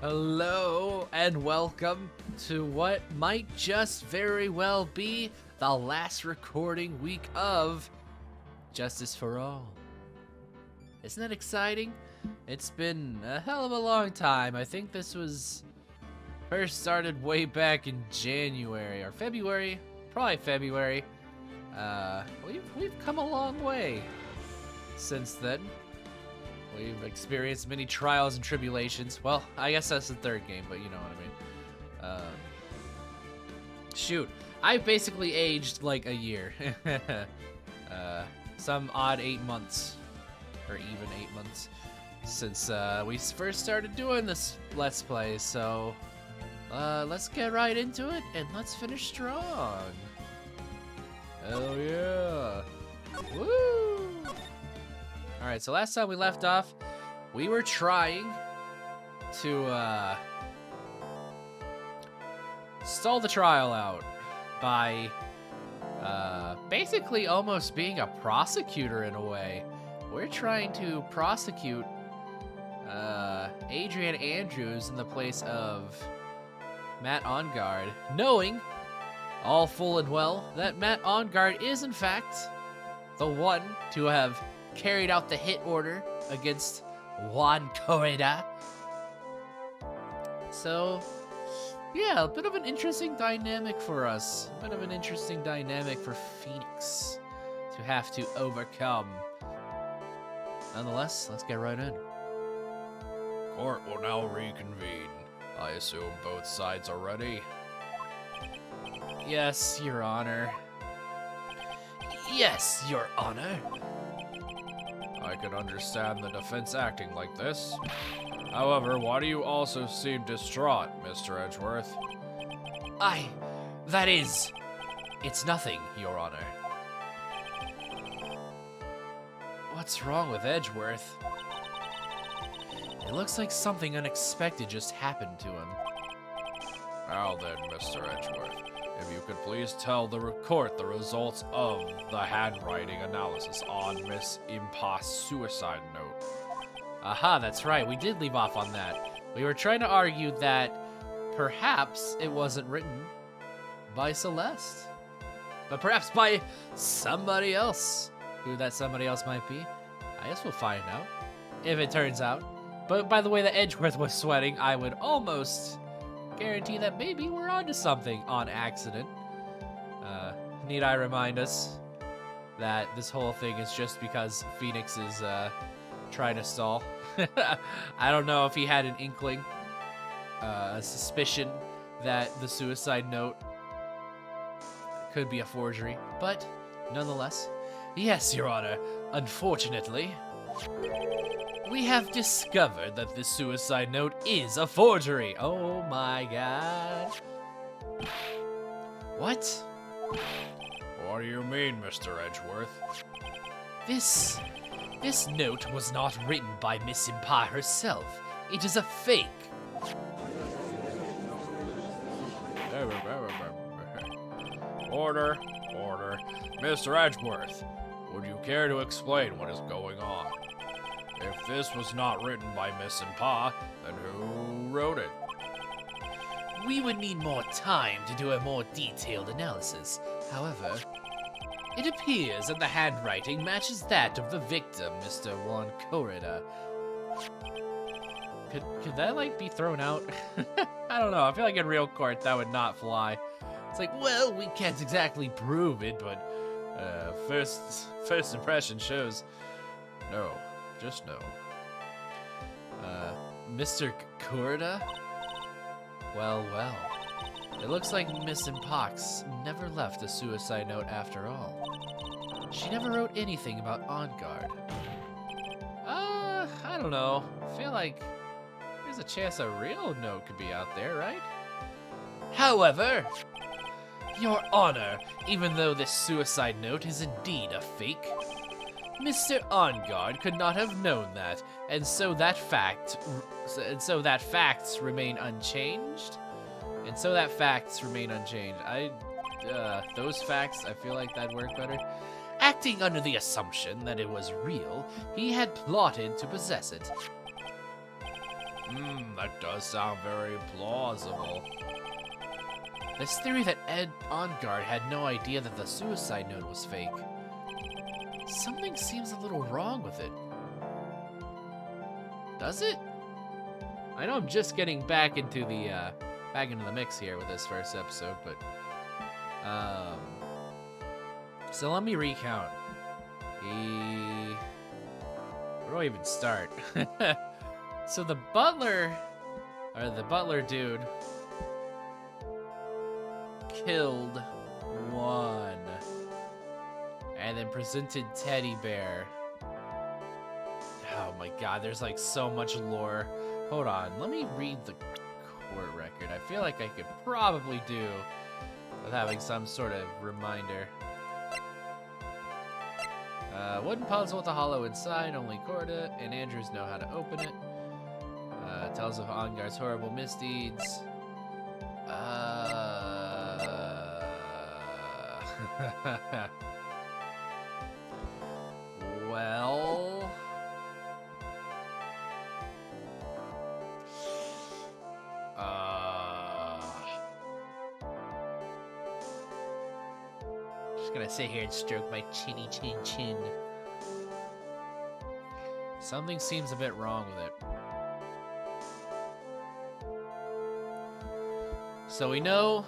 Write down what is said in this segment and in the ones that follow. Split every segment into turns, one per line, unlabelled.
Hello and welcome to what might just very well be the last recording week of Justice for All. Isn't that exciting? It's been a hell of a long time. I think this was first started way back in January or February, probably February. We've come a long way since then. We've experienced many trials and tribulations. Well, I guess that's the third game, but you know what I mean. Shoot, I basically aged like a year. Some odd 8 months, or even 8 months, since we first started doing this Let's Play. So let's get right into it and let's finish strong. Hell yeah! Woo! Alright, so last time we left off, we were trying to stall the trial out by basically almost being a prosecutor in a way. We're trying to prosecute Adrian Andrews in the place of Matt Onguard, knowing, all full and well, that Matt Onguard is in fact the one to have carried out the hit order against Juan Corrida. So, yeah, a bit of an interesting dynamic for us. A bit of an interesting dynamic for Phoenix to have to overcome. Nonetheless, let's get right in.
Court will now reconvene. I assume both sides are ready.
Yes, Your Honor. Yes, Your Honor.
I can understand the defense acting like this. However, why do you also seem distraught, Mr. Edgeworth?
It's nothing, Your Honor. What's wrong with Edgeworth? It looks like something unexpected just happened to him.
Now then, Mr. Edgeworth, if you could please tell the court the results of the handwriting analysis on Miss Impa's suicide note.
Aha, that's right, we did leave off on that. We were trying to argue that perhaps it wasn't written by Celeste, but perhaps by somebody else. Who that somebody else might be, I guess we'll find out, if it turns out. But by the way that Edgeworth was sweating, I would almost guarantee that maybe we're onto something on accident. Need I remind us that this whole thing is just because Phoenix is trying to stall? I don't know if he had an inkling, a suspicion that the suicide note could be a forgery, but nonetheless, yes, Your Honor, unfortunately, we have discovered that this suicide note is a forgery. Oh my god. What?
What do you mean, Mr. Edgeworth?
This note was not written by Miss Impa herself. It is a fake.
Order. Mr. Edgeworth, would you care to explain what is going on? If this was not written by Miss Impa, then who wrote it?
We would need more time to do a more detailed analysis. However, it appears that the handwriting matches that of the victim, Mr. Juan Corrida. Could that, like, be thrown out? I don't know. I feel like in real court that would not fly. It's like, well, we can't exactly prove it, but first impression shows.
No, just no.
Mr. Corrida? Well. It looks like Miss Impox never left a suicide note after all. She never wrote anything about Onguard. I don't know. I feel like there's a chance a real note could be out there, right? However, Your Honor, even though this suicide note is indeed a fake, Mr. Onguard could not have known that, and so that facts remain unchanged. Those facts, I feel like that'd work better. Acting under the assumption that it was real, he had plotted to possess it.
That does sound very plausible.
This theory that Ed OnGuard had no idea that the suicide note was fake. Something seems a little wrong with it. Does it? I know I'm just getting back into the mix here with this first episode, but so let me recount. Where do I even start? So the butler dude killed one and then presented Teddy Bear. Oh my god, there's like so much lore. Hold on, let me read the court record. I feel like I could probably do with having some sort of reminder. Wooden puzzle with a hollow inside, only Corda and Andrews know how to open it. Tells of OnGuard's horrible misdeeds. Well... Just gonna sit here and stroke my chinny chin chin. Something seems a bit wrong with it. So we know...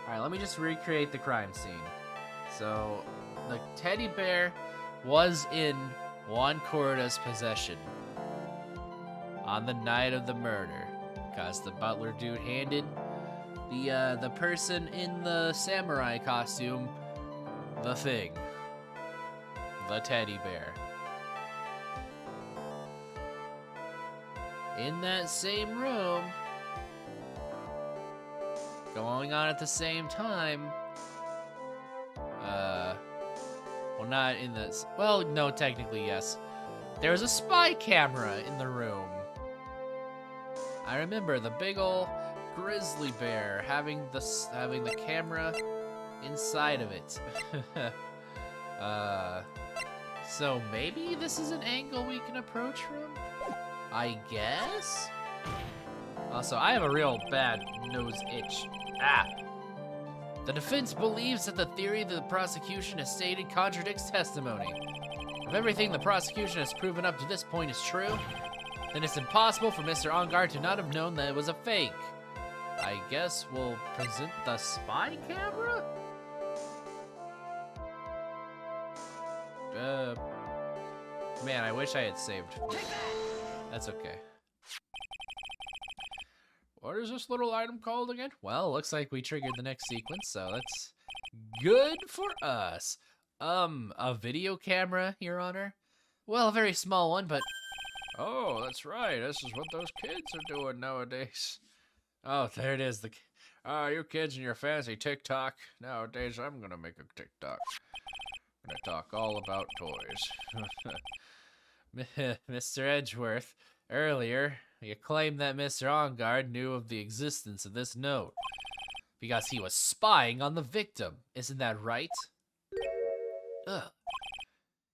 Alright, let me just recreate the crime scene. So, the teddy bear was in Juan Corda's possession on the night of the murder, because the butler dude handed the person in the samurai costume the thing. The teddy bear. In that same room, going on at the same time, well, not in this, well, no, technically, yes. There was a spy camera in the room. I remember the big ol' grizzly bear having the camera inside of it. So maybe this is an angle we can approach from? I guess? Also, I have a real bad nose itch. The defense believes that the theory that the prosecution has stated contradicts testimony. If everything the prosecution has proven up to this point is true, then it's impossible for Mr. OnGuard to not have known that it was a fake. I guess we'll present the spy camera? Man, I wish I had saved. That's okay.
What is this little item called again?
Well, looks like we triggered the next sequence, so that's good for us. A video camera, Your Honor? Well, a very small one, but...
Oh, that's right. This is what those kids are doing nowadays.
Oh, there it is.
You kids and your fancy TikTok. Nowadays, I'm gonna make a TikTok. I'm gonna talk all about toys.
Mr. Edgeworth, earlier, you claimed that Mr. OnGuard knew of the existence of this note because he was spying on the victim. Isn't that right? Ugh.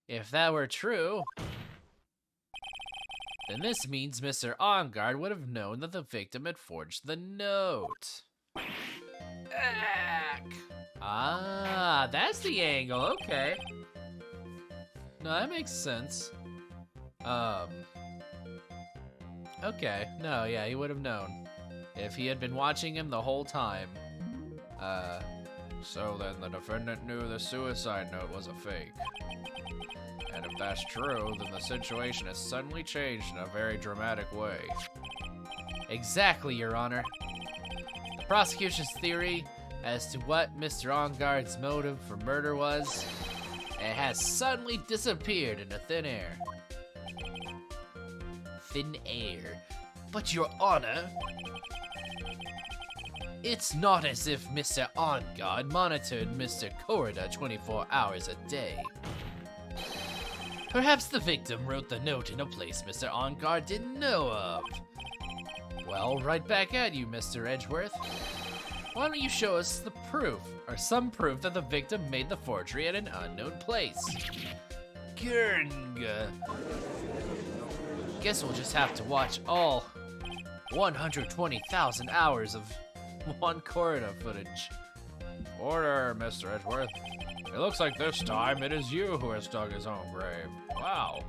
If that were true, then this means Mr. OnGuard would have known that the victim had forged the note. Ah, that's the angle. Okay. No, that makes sense. Okay. No, yeah, he would have known if he had been watching him the whole time.
So then the defendant knew the suicide note was a fake. And if that's true, then the situation has suddenly changed in a very dramatic way.
Exactly, Your Honor. The prosecution's theory as to what Mr. OnGuard's motive for murder was, it has suddenly disappeared into thin air. Thin air. But, Your Honor, it's not as if Mr. OnGuard monitored Mr. Corda 24 hours a day. Perhaps the victim wrote the note in a place Mr. OnGuard didn't know of. Well, right back at you, Mr. Edgeworth. Why don't you show us the proof, or some proof that the victim made the forgery at an unknown place? Gurng. guess we'll just have to watch all 120,000 hours of one corridor footage.
Order, Mr. Edgeworth. It looks like this time it is you who has dug his own grave. Wow.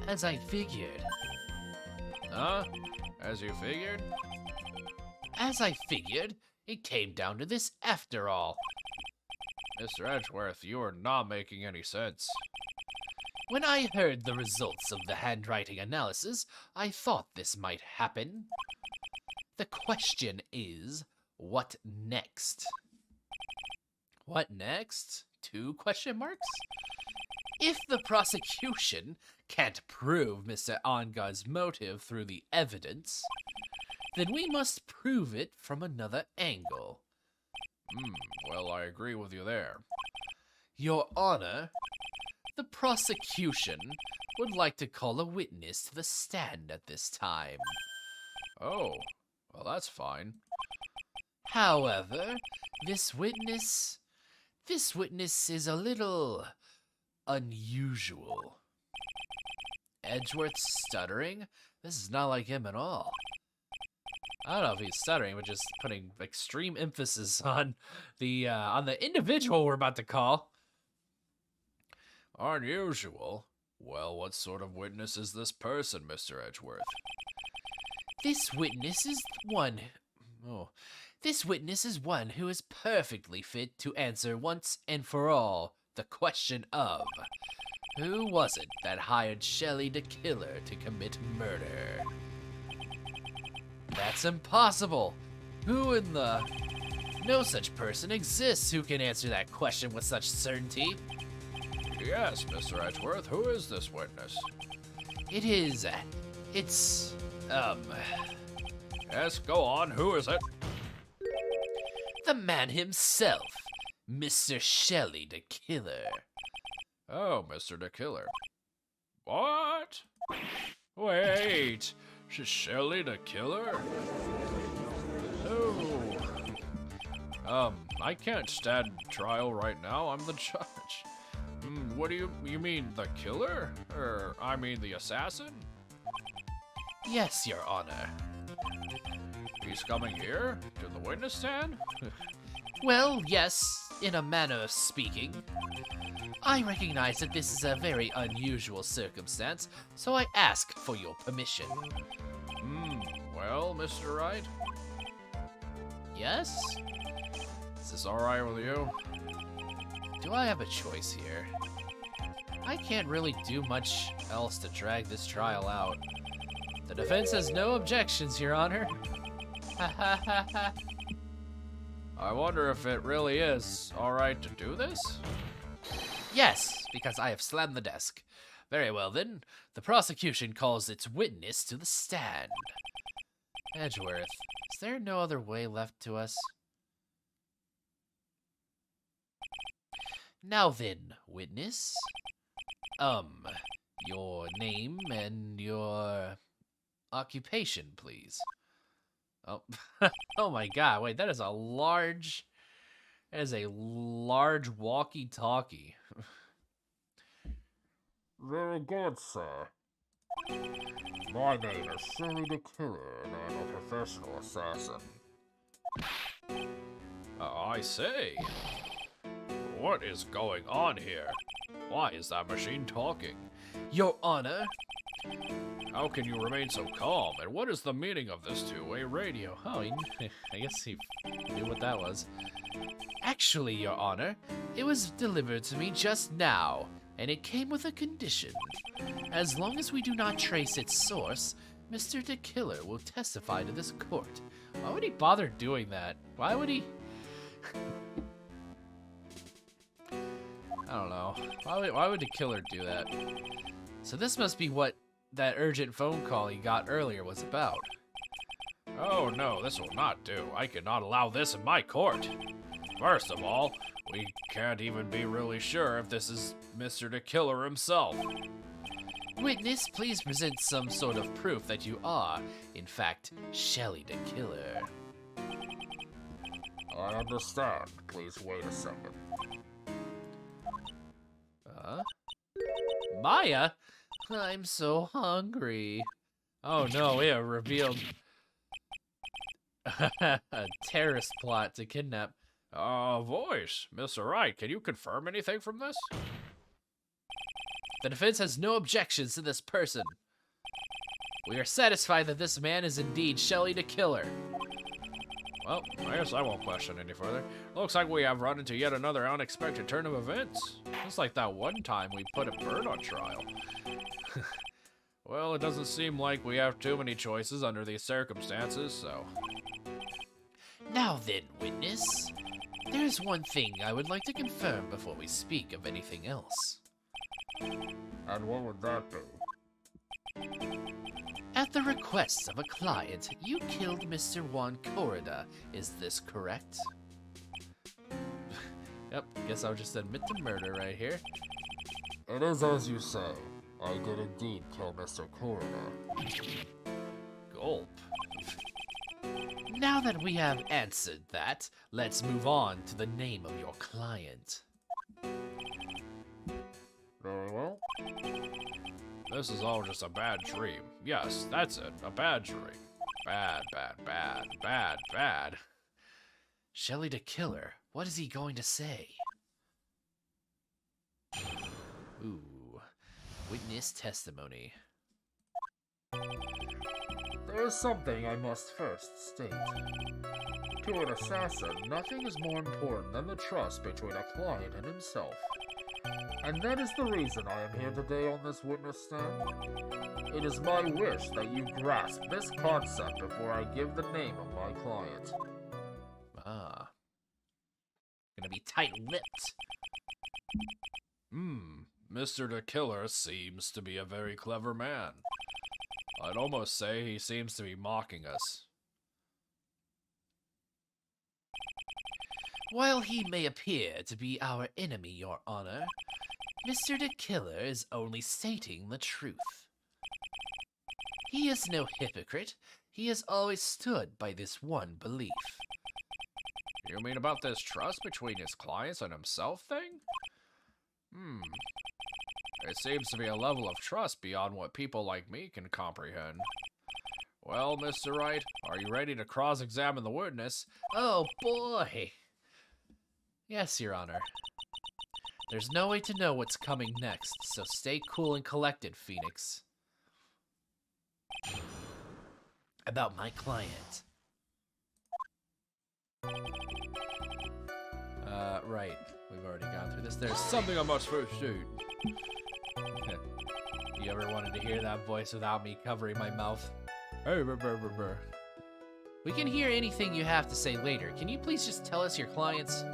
As I figured.
Huh? As you figured?
As I figured, it came down to this after all.
Mr. Edgeworth, you are not making any sense.
When I heard the results of the handwriting analysis, I thought this might happen. The question is, what next? What next? 2 question marks? If the prosecution can't prove Mr. Ongar's motive through the evidence, then we must prove it from another angle.
Well, I agree with you there.
Your Honor, the prosecution would like to call a witness to the stand at this time.
Oh, well, that's fine.
However, this witness is a little unusual. Edgeworth stuttering? This is not like him at all. I don't know if he's stuttering, but just putting extreme emphasis on the individual we're about to call.
Unusual? Well, what sort of witness is this person, Mr. Edgeworth?
This witness is one who is perfectly fit to answer once and for all the question of who was it that hired Shelley the killer to commit murder? That's impossible. No such person exists who can answer that question with such certainty.
Yes, Mr. Edgeworth, who is this witness?
It's,
Yes, go on, who is it?
the man himself, Mr. Shelley the killer.
Oh, Mr. the Killer. What? Wait, Shelley the Killer? Oh. I can't stand trial right now, I'm the judge. What do you mean, the killer? I mean the assassin?
Yes, Your Honor.
He's coming here? To the witness stand?
Well, yes, in a manner of speaking. I recognize that this is a very unusual circumstance, so I ask for your permission.
Well, Mr. Wright?
Yes?
Is this alright with you?
Do I have a choice here? I can't really do much else to drag this trial out. The defense has no objections, Your Honor.
I wonder if it really is alright to do this?
Yes, because I have slammed the desk. Very well then, the prosecution calls its witness to the stand. Edgeworth, is there no other way left to us? Now then, witness. Your name and your occupation, please. Oh, oh my god, wait, that is a large walkie-talkie.
Very good, sir. My name is Shelley the Killer, and I'm a professional assassin.
I say. What is going on here? Why is that machine talking?
Your Honor.
How can you remain so calm? And what is the meaning of this two-way radio?
Oh, I guess he knew what that was. Actually, Your Honor, it was delivered to me just now, and it came with a condition. As long as we do not trace its source, Mr. the Killer will testify to this court. Why would he bother doing that? Why would he... I don't know. Why would the killer do that? So this must be what that urgent phone call he got earlier was about.
Oh no, this will not do. I cannot allow this in my court. First of all, we can't even be really sure if this is Mr. the Killer himself.
Witness, please present some sort of proof that you are, in fact, Shelley the Killer.
I understand. Please wait a second.
Maya? I'm so hungry.
Oh no, we have revealed
A terrorist plot to kidnap.
voice. Mr. Wright, can you confirm anything from this?
The defense has no objections to this person. We are satisfied that this man is indeed Shelley the Killer.
Well, I guess I won't question any further. Looks like we have run into yet another unexpected turn of events. Just like that one time we put a bird on trial. Well, it doesn't seem like we have too many choices under these circumstances, so...
Now then, witness. There's one thing I would like to confirm before we speak of anything else.
And what would that be?
At the request of a client, you killed Mr. Juan Corrida. Is this correct? Yep, guess I'll just admit to murder right here.
It is as you say. I did indeed kill Mr. Corrida.
Gulp.
Now that we have answered that, let's move on to the name of your client.
Very well.
This is all just a bad dream. Yes, that's it. A bad dream. Bad, bad, bad, bad, bad.
Shelley the Killer, what is he going to say? Ooh, witness testimony.
There is something I must first state. To an assassin, nothing is more important than the trust between a client and himself. And that is the reason I am here today on this witness stand. It is my wish that you grasp this concept before I give the name of my client.
Ah. Gonna be tight-lipped.
Mr. the Killer seems to be a very clever man. I'd almost say he seems to be mocking us.
While he may appear to be our enemy, Your Honor, Mr. the Killer is only stating the truth. He is no hypocrite. He has always stood by this one belief.
You mean about this trust between his clients and himself thing? It seems to be a level of trust beyond what people like me can comprehend. Well, Mr. Wright, are you ready to cross-examine the witness?
Oh boy! Yes, Your Honor. There's no way to know what's coming next, so stay cool and collected, Phoenix. About my client. Right. We've already gone through this. There's
Something I must first do.
You ever wanted to hear that voice without me covering my mouth? We can hear anything you have to say later. Can you please just tell us your clients?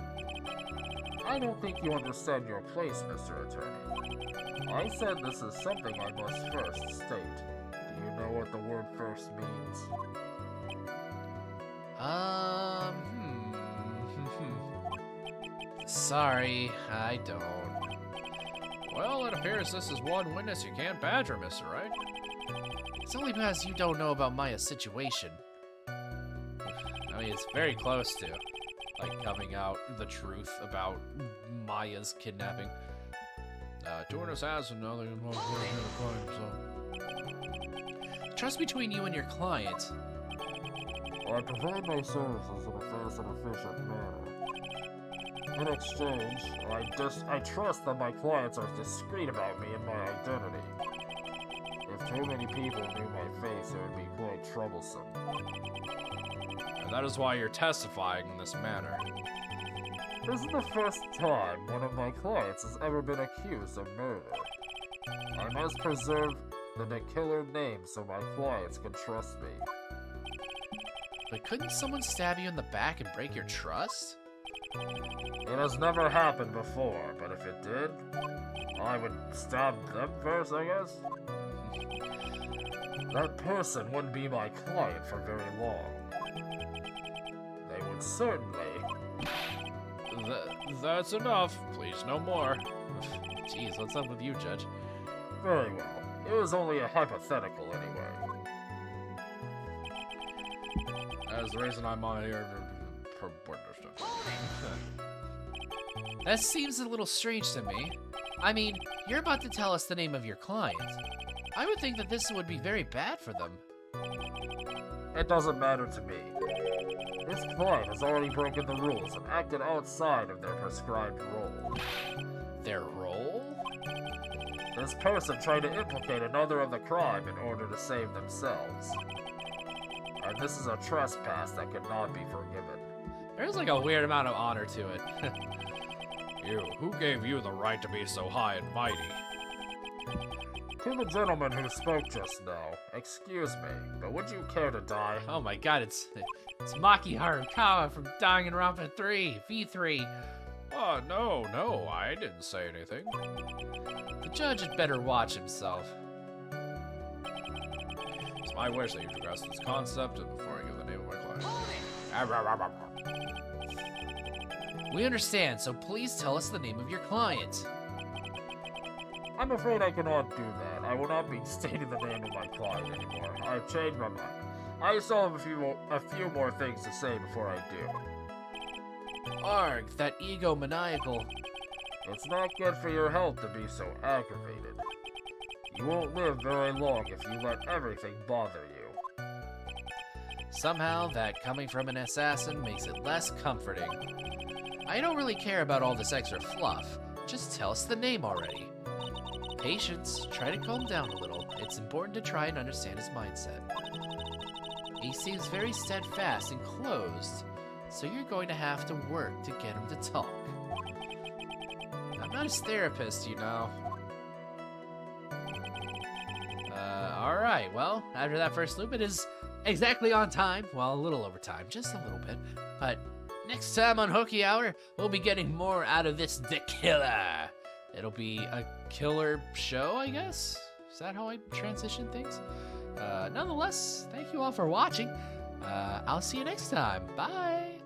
I don't think you understand your place, Mr. Attorney. I said this is something I must first state. Do you know what the word first means?
Sorry, I don't.
Well, it appears this is one witness you can't badger, Mr. Wright.
It's only because you don't know about Maya's situation. I mean, it's very close to, like, coming out the truth about Maya's kidnapping.
To an assassin, no, there's no crime,
Trust between you and your client.
I provide my services in a fast and efficient manner. In exchange, I trust that my clients are discreet about me and my identity. If too many people knew my face, it would be quite troublesome.
And that is why you're testifying in this manner.
This is the first time one of my clients has ever been accused of murder. I must preserve the killer name so my clients can trust me.
But couldn't someone stab you in the back and break your trust?
It has never happened before, but if it did, I would stab them first, I guess? That person wouldn't be my client for very long. They would certainly...
That's enough. Please, no more.
Jeez, what's up with you, Judge?
Very well. It was only a hypothetical anyway.
That's the reason I'm on here.
That seems a little strange to me. I mean, you're about to tell us the name of your client. I would think that this would be very bad for them.
It doesn't matter to me. This client has already broken the rules and acted outside of their prescribed role.
Their role?
This person tried to implicate another in the crime in order to save themselves. And this is a trespass that cannot be forgiven.
There's like a weird amount of honor to it.
You, who gave you the right to be so high and mighty?
To the gentleman who spoke just now, excuse me, but would you care to die?
Oh my god, it's Maki Harukawa from Danganronpa 3, V3.
Oh, no, I didn't say anything.
The judge had better watch himself.
It's my wish that you progress this concept and before I give the name of my client.
We understand, so please tell us the name of your client.
I'm afraid I cannot do that. I will not be stating the name of my client anymore. I've changed my mind. I still have a few more things to say before I do.
Arg, that egomaniacal.
It's not good for your health to be so aggravated. You won't live very long if you let everything bother you.
Somehow, that coming from an assassin makes it less comforting. I don't really care about all this extra fluff. Just tell us the name already. Patience, try to calm down a little. It's important to try and understand his mindset. He seems very steadfast and closed, so you're going to have to work to get him to talk. I'm not his therapist, you know. Alright, well, after that first loop, it is exactly on time. Well, a little over time, just a little bit. But next time on Hooky Hour, we'll be getting more out of this The Killer. It'll be a killer show, I guess? Is that how I transition things? Nonetheless, thank you all for watching. I'll see you next time. Bye!